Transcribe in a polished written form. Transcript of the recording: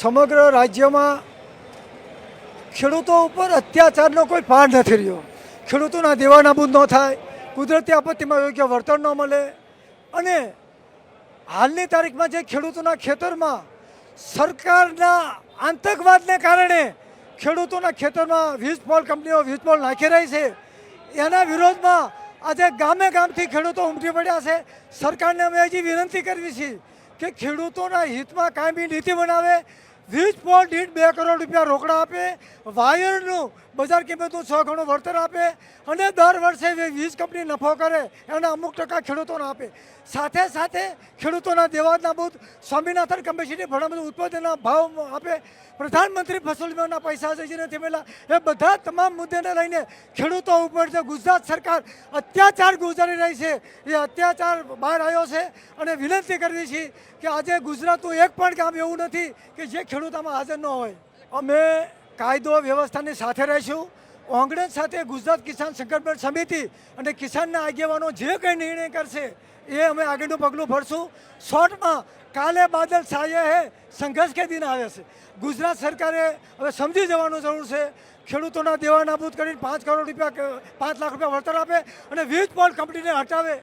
સમગ્ર રાજ્યમાં ખેડૂતો ઉપર અત્યાચારનો કોઈ પાર નથી રહ્યો. ખેડૂતોના દેવા નાબૂદ ન થાય, કુદરતી આપત્તિમાં યોગ્ય વળતર ન મળે અને હાલની તારીખમાં જે ખેડૂતોના ખેતરમાં સરકારના આતંકવાદને કારણે ખેડૂતોના ખેતરમાં વીજપોલ કંપનીઓ વીજપોલ નાખી રહી છે, એના વિરોધમાં આજે ગામે ગામથી ખેડૂતો ઉમટી પડ્યા છે. સરકારને અમે હજી વિનંતી કરવી છે કે ખેડૂતોના હિતમાં કાયમી નીતિ બનાવે, વીજપોલ દીઠ 2 કરોડ રૂપિયા રોકડા આપે, વાયરનું બજાર કિંમતનું 6 ગણું વળતર આપે અને દર વર્ષે વીજ કંપની નફો કરે એના અમુક ટકા ખેડૂતોને આપે. સાથે સાથે ખેડૂતોના દેવા નાબૂદ, સ્વામિનાથન કમિશનની ભણામણ ઉત્પાદનના ભાવ આપે, પ્રધાનમંત્રી ફસલ વીમાના પૈસા જે નથી મળ્યા, એ બધા તમામ મુદ્દાને લઈને ખેડૂતો ઉપર જે ગુજરાત સરકાર અત્યાચાર ગુજારી રહી છે એ અત્યાચાર બહાર આવ્યો છે. અને વિનંતી કરવી છે કે આજે ગુજરાતનું એક પણ ગામ એવું નથી કે જે ખેડૂત આમાં હાજર ન હોય. અમે કાયદો વ્યવસ્થાની સાથે રહીશું. ઓંગણજ સાથે ગુજરાત કિસાન સંઘર્ષ સમિતિ અને કિસાનના આગેવાનો જે કંઈ નિર્ણય કરશે એ અમે આગળનું પગલું ભરશું. શોર્ટમાં કાલે બાદલ છાયે હે સંઘર્ષ કે દિન આવે છે. ગુજરાત સરકારે હવે સમજી જવાનું જરૂર છે. ખેડૂતોના દેવા નાબૂદ કરીને 5 કરોડ રૂપિયા 5 લાખ રૂપિયા વળતર આપે અને વીજપોલ કંપનીને હટાવે.